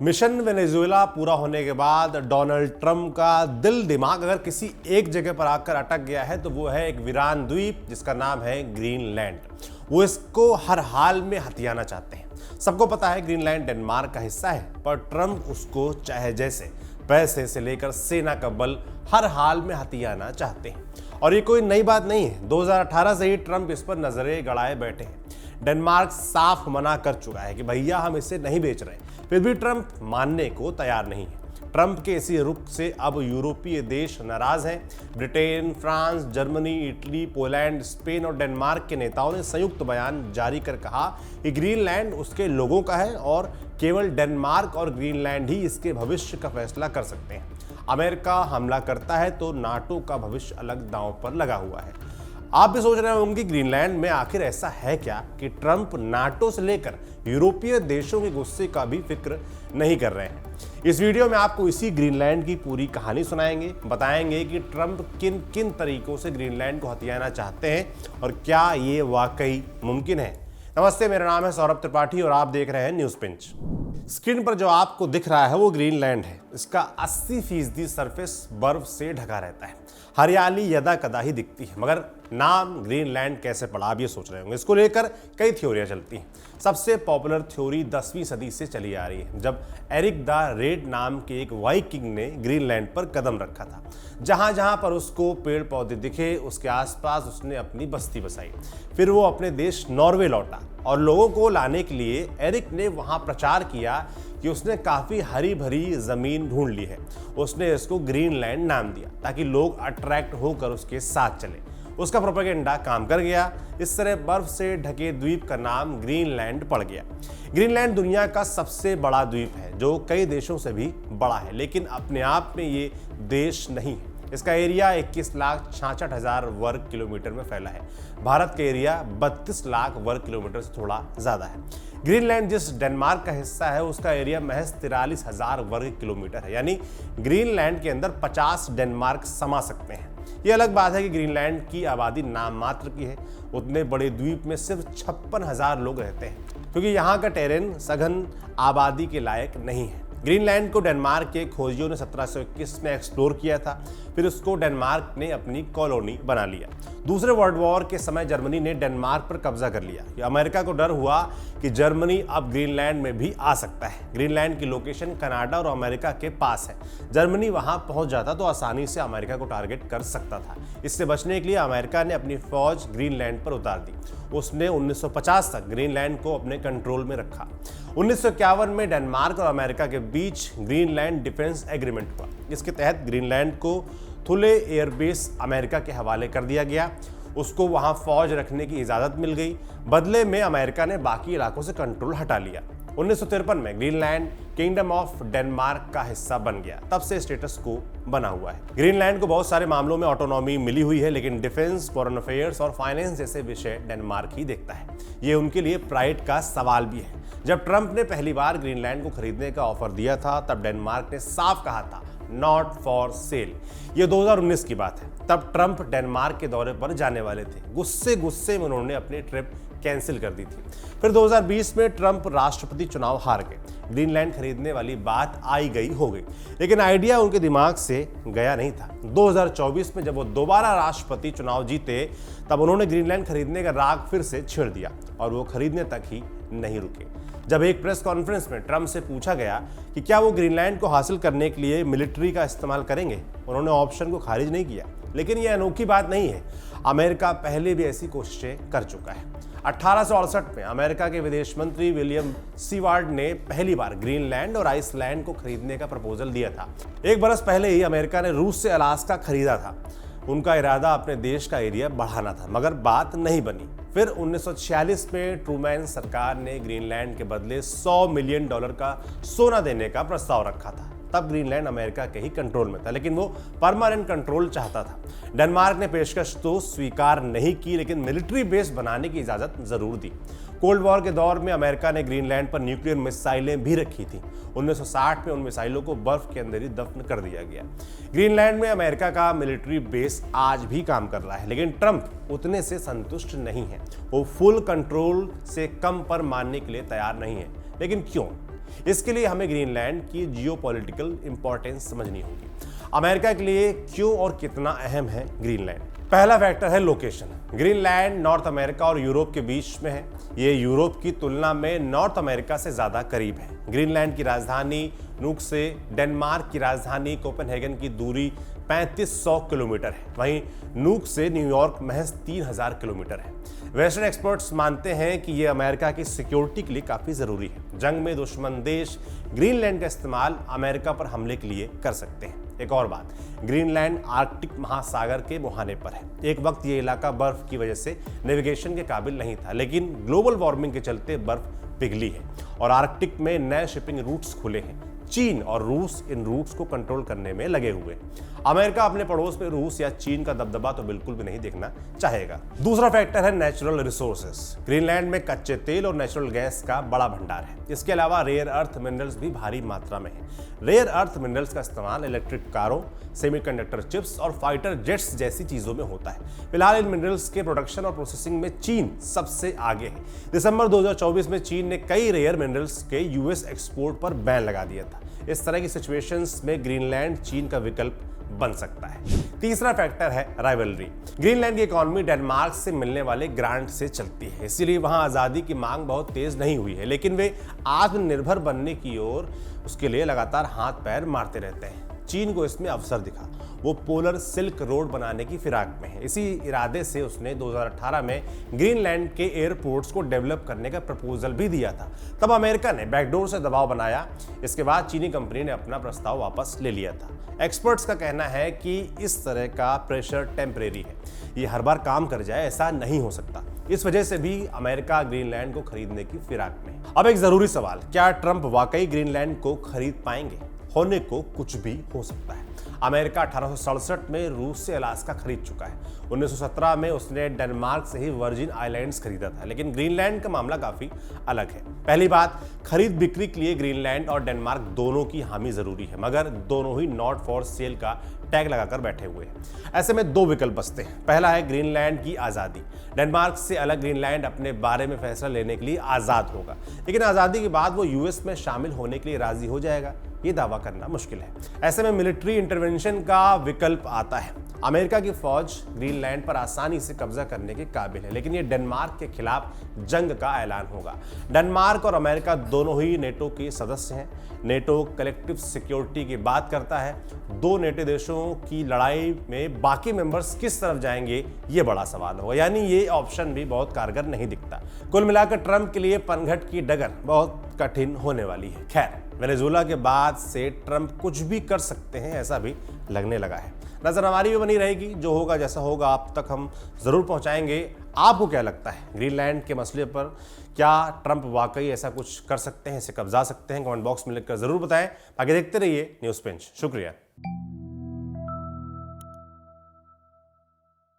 Mission Venezuela पूरा होने के बाद डोनाल्ड ट्रंप का दिल दिमाग अगर किसी एक जगह पर आकर अटक गया है तो वो है एक वीरान द्वीप जिसका नाम है ग्रीनलैंड। वो इसको हर हाल में हथियाना चाहते हैं। सबको पता है ग्रीनलैंड डेनमार्क का हिस्सा है, पर ट्रंप उसको चाहे जैसे पैसे से लेकर सेना का बल हर हाल में हथियाना चाहते हैं। और ये कोई नई बात नहीं है, 2018 से ही ट्रंप इस पर नजरें गड़ाए बैठे हैं। डेनमार्क साफ मना कर चुका है कि भैया हम इसे नहीं बेच रहे, फिर भी ट्रंप मानने को तैयार नहीं है। ट्रंप के इसी रुख से अब यूरोपीय देश नाराज हैं। Britain, France, Germany, Italy, Poland, Spain और डेनमार्क के नेताओं ने संयुक्त बयान जारी कर कहा कि ग्रीनलैंड उसके लोगों का है और केवल डेनमार्क और ग्रीनलैंड ही इसके भविष्य का फैसला कर सकते हैं। अमेरिका हमला करता है तो नाटो का भविष्य अलग दांव पर लगा हुआ है। आप भी सोच रहे होंगे कि ग्रीनलैंड में आखिर ऐसा है क्या कि ट्रंप नाटो से लेकर यूरोपीय देशों के गुस्से का भी फिक्र नहीं कर रहे हैं। इस वीडियो में आपको इसी ग्रीनलैंड की पूरी कहानी सुनाएंगे, बताएंगे कि ट्रंप किन किन तरीकों से ग्रीनलैंड को हथियाना चाहते हैं और क्या ये वाकई मुमकिन है। नमस्ते, मेरा नाम है सौरभ त्रिपाठी और आप देख रहे हैं न्यूज पिंच। स्क्रीन पर जो आपको दिख रहा है वो ग्रीनलैंड है। इसका 80% सरफेस बर्फ से ढका रहता है। हरियाली यदा कदा ही दिखती है, मगर नाम ग्रीनलैंड कैसे पड़ा आप ये सोच रहे होंगे। इसको लेकर कई थ्योरियां चलती हैं। सबसे पॉपुलर थ्योरी 10वीं सदी से चली आ रही है, जब एरिक द रेड नाम के एक वाइकिंग ने ग्रीनलैंड पर कदम रखा था। जहां जहां पर उसको पेड़ पौधे दिखे उसके आसपास उसने अपनी बस्ती बसाई। फिर वो अपने देश नॉर्वे लौटा और लोगों को लाने के लिए एरिक ने वहां प्रचार किया कि उसने काफ़ी हरी भरी ज़मीन ढूंढ ली है। उसने इसको ग्रीनलैंड नाम दिया ताकि लोग अट्रैक्ट होकर उसके साथ चले। उसका प्रोपेगेंडा काम कर गया। इस तरह बर्फ से ढके द्वीप का नाम ग्रीनलैंड पड़ गया। ग्रीनलैंड दुनिया का सबसे बड़ा द्वीप है जो कई देशों से भी बड़ा है, लेकिन अपने आप में ये देश नहीं है। इसका एरिया 21,66,000 वर्ग किलोमीटर में फैला है। भारत का एरिया 32 लाख वर्ग किलोमीटर से थोड़ा ज़्यादा है। ग्रीनलैंड जिस डेनमार्क का हिस्सा है उसका एरिया महज 43,000 वर्ग किलोमीटर है, यानी ग्रीनलैंड के अंदर 50 डेनमार्क समा सकते हैं। ये अलग बात है कि ग्रीनलैंड की आबादी नाम मात्र की है। उतने बड़े द्वीप में सिर्फ 56,000 लोग रहते हैं, क्योंकि यहाँ का टेरेन सघन आबादी के लायक नहीं है। ग्रीनलैंड को डेनमार्क के खोजियों ने 1721 में एक्सप्लोर किया था। फिर उसको डेनमार्क ने अपनी कॉलोनी बना लिया। दूसरे वर्ल्ड वॉर के समय जर्मनी ने डेनमार्क पर कब्जा कर लिया। अमेरिका को डर हुआ कि जर्मनी अब ग्रीनलैंड में भी आ सकता है। ग्रीनलैंड की लोकेशन कनाडा और अमेरिका के पास है। जर्मनी वहां पहुंच जाता तो आसानी से अमेरिका को टारगेट कर सकता था। इससे बचने के लिए अमेरिका ने अपनी फौज ग्रीनलैंड पर उतार दी। उसने 1950 तक ग्रीनलैंड को अपने कंट्रोल में रखा। 1951 में डेनमार्क और अमेरिका के बीच ग्रीनलैंड डिफेंस एग्रीमेंट हुआ। इसके तहत ग्रीनलैंड को थुले एयरबेस अमेरिका के हवाले कर दिया गया। उसको वहां फौज रखने की इजाज़त मिल गई। बदले में अमेरिका ने बाकी इलाकों से कंट्रोल हटा लिया। 1953 में ग्रीनलैंड किंगडम ऑफ डेनमार्क का हिस्सा बन गया। तब से स्टेटस को बना हुआ है। ग्रीनलैंड को बहुत सारे मामलों में ऑटोनॉमी मिली हुई है, लेकिन डिफेंस, फॉरेन अफेयर्स और फाइनेंस जैसे विषय डेनमार्क ही देखता है। ये उनके लिए प्राइड का सवाल भी है। जब ट्रंप ने पहली बार ग्रीनलैंड को खरीदने का ऑफर दिया था तब डेनमार्क ने साफ कहा था नॉट फॉर सेल। ये 2019 की बात है। तब ट्रंप डेनमार्क के दौरे पर जाने वाले थे। गुस्से में उन्होंने अपनी ट्रिप कैंसिल कर दी थी। फिर 2020 में ट्रंप राष्ट्रपति चुनाव हार गए। ग्रीनलैंड खरीदने वाली बात आई गई हो गई, लेकिन आइडिया उनके दिमाग से गया नहीं था। 2024 में जब वो दोबारा राष्ट्रपति चुनाव जीते तब उन्होंने ग्रीनलैंड खरीदने का राग फिर से छेड़ दिया और वो खरीदने तक ही नहीं रुके। जब एक प्रेस कॉन्फ्रेंस में ट्रंप से पूछा गया कि क्या वो ग्रीनलैंड को हासिल करने के लिए मिलिट्री का इस्तेमाल करेंगे, उन्होंने ऑप्शन को खारिज नहीं किया। लेकिन ये अनोखी बात नहीं है। अमेरिका पहले भी ऐसी कोशिशें कर चुका है। 1868 में अमेरिका के विदेश मंत्री विलियम सीवार्ड ने पहली बार ग्रीनलैंड और आइसलैंड को खरीदने का प्रपोजल दिया था। एक बरस पहले ही अमेरिका ने रूस से अलास्का खरीदा था। उनका इरादा अपने देश का एरिया बढ़ाना था, मगर बात नहीं बनी। फिर 1946 में ट्रूमैन सरकार ने ग्रीनलैंड के बदले $100 मिलियन का सोना देने का प्रस्ताव रखा था। तब ग्रीनलैंड अमेरिका के ही कंट्रोल में था, लेकिन वो परमानेंट कंट्रोल चाहता था। डेनमार्क ने पेशकश तो स्वीकार नहीं की, लेकिन मिलिट्री बेस बनाने की इजाज़त ज़रूर दी। कोल्ड वॉर के दौर में अमेरिका ने ग्रीनलैंड पर न्यूक्लियर मिसाइलें भी रखी थी। 1960 में उन मिसाइलों को बर्फ के अंदर ही दफन कर दिया गया। ग्रीनलैंड में अमेरिका का मिलिट्री बेस आज भी काम कर रहा है, लेकिन ट्रंप उतने से संतुष्ट नहीं है। वो फुल कंट्रोल से कम पर मानने के लिए तैयार नहीं है। लेकिन क्यों? इसके लिए हमें ग्रीनलैंड की जियोपॉलिटिकल इंपॉर्टेंस समझनी होगी। अमेरिका के लिए क्यों और कितना अहम है ग्रीनलैंड? पहला फैक्टर है लोकेशन। ग्रीनलैंड नॉर्थ अमेरिका और यूरोप के बीच में है। ये यूरोप की तुलना में नॉर्थ अमेरिका से ज्यादा करीब है। ग्रीनलैंड की राजधानी नूक से डेनमार्क की राजधानी कोपेनहेगन की दूरी 3500 किलोमीटर है। वहीं नूक से न्यूयॉर्क महज 3000 किलोमीटर है। वेस्टर्न एक्सपर्ट्स मानते हैं कि यह अमेरिका की सिक्योरिटी के लिए काफी जरूरी है। जंग में दुश्मन देश ग्रीनलैंड का इस्तेमाल अमेरिका पर हमले के लिए कर सकते हैं। एक और बात, ग्रीनलैंड आर्कटिक महासागर के मुहाने पर है। एक वक्त ये इलाका बर्फ की वजह से नेविगेशन के काबिल नहीं था, लेकिन ग्लोबल वार्मिंग के चलते बर्फ पिघली है और आर्कटिक में नए शिपिंग रूट्स खुले हैं। चीन और रूस इन रूट्स को कंट्रोल करने में लगे हुए। अमेरिका अपने पड़ोस में रूस या चीन का दबदबा तो बिल्कुल भी नहीं देखना चाहेगा। दूसरा फैक्टर है नेचुरल रिसोर्सेस। ग्रीनलैंड में कच्चे तेल और नेचुरल गैस का बड़ा भंडार है। इसके अलावा रेयर अर्थ मिनरल्स भी भारी मात्रा में है। रेयर अर्थ मिनरल्स का इस्तेमाल इलेक्ट्रिक कारों, सेमीकंडक्टर चिप्स और फाइटर जेट्स जैसी चीजों में होता है। फिलहाल इन मिनरल्स के प्रोडक्शन और प्रोसेसिंग में चीन सबसे आगे है। दिसंबर 2024 में चीन ने कई रेयर मिनरल्स के यूएस एक्सपोर्ट पर बैन लगा दिया था। इस तरह की सिचुएशंस में ग्रीनलैंड चीन का विकल्प बन सकता है। तीसरा फैक्टर है राइवलरी। ग्रीनलैंड की इकोनॉमी डेनमार्क से मिलने वाले ग्रांट से चलती है, इसीलिए वहां आजादी की मांग बहुत तेज नहीं हुई है, लेकिन वे आत्मनिर्भर बनने की ओर उसके लिए लगातार हाथ पैर मारते रहते हैं। चीन को इसमें अवसर दिखा। वो पोलर सिल्क रोड बनाने की फिराक में है। इसी इरादे से उसने 2018 में ग्रीनलैंड के एयरपोर्ट्स को डेवलप करने का प्रपोजल भी दिया था। तब अमेरिका ने बैकडोर से दबाव बनाया। इसके बाद चीनी कंपनी ने अपना प्रस्ताव वापस ले लिया था। एक्सपर्ट्स का कहना है कि इस तरह का प्रेशर टेम्परेरी है, ये हर बार काम कर जाए ऐसा नहीं हो सकता। इस वजह से भी अमेरिका ग्रीनलैंड को खरीदने की फिराक में। अब एक जरूरी सवाल, क्या ट्रंप वाकई ग्रीनलैंड को खरीद पाएंगे? होने को कुछ भी हो सकता है। अमेरिका 1867 में रूस से अलास्का खरीद चुका है। 1917 में उसने डेनमार्क से ही वर्जिन आइलैंड्स खरीदा था, लेकिन ग्रीनलैंड का मामला काफी अलग है। पहली बात, खरीद बिक्री के लिए ग्रीनलैंड और डेनमार्क दोनों की हामी जरूरी है, मगर दोनों ही नॉट फॉर सेल का टैग लगाकर बैठे हुए हैं। ऐसे में दो विकल्प बचते हैं। पहला है ग्रीनलैंड की आज़ादी। डेनमार्क से अलग ग्रीनलैंड अपने बारे में फैसला लेने के लिए आज़ाद होगा, लेकिन आज़ादी के बाद वो यूएस में शामिल होने के लिए राजी हो जाएगा, ये दावा करना मुश्किल है। ऐसे में मिलिट्री इंटरवेंशन का विकल्प आता है। अमेरिका की फौज ग्रीनलैंड पर आसानी से कब्जा करने के काबिल है, लेकिन ये डेनमार्क के खिलाफ जंग का ऐलान होगा। डेनमार्क और अमेरिका दोनों ही नेटो के सदस्य हैं। नेटो कलेक्टिव सिक्योरिटी की बात करता है। दो नेटो देशों की लड़ाई में बाकी मेंबर्स किस तरफ जाएंगे, ये बड़ा सवाल होगा। यानी ये ऑप्शन भी बहुत कारगर नहीं दिखता। कुल मिलाकर ट्रंप के लिए पनघट की डगर बहुत कठिन होने वाली है। खैर, वेनेजुएला के बाद से ट्रंप कुछ भी कर सकते हैं ऐसा भी लगने लगा है। नजर हमारी भी बनी रहेगी, जो होगा जैसा होगा आप तक हम जरूर पहुंचाएंगे। आपको क्या लगता है ग्रीनलैंड के मसले पर? क्या ट्रंप वाकई ऐसा कुछ कर सकते हैं, इसे कब्जा सकते हैं? कमेंट बॉक्स में लिखकर जरूर बताएं। बाकी देखते रहिए न्यूज़ पिंच। शुक्रिया।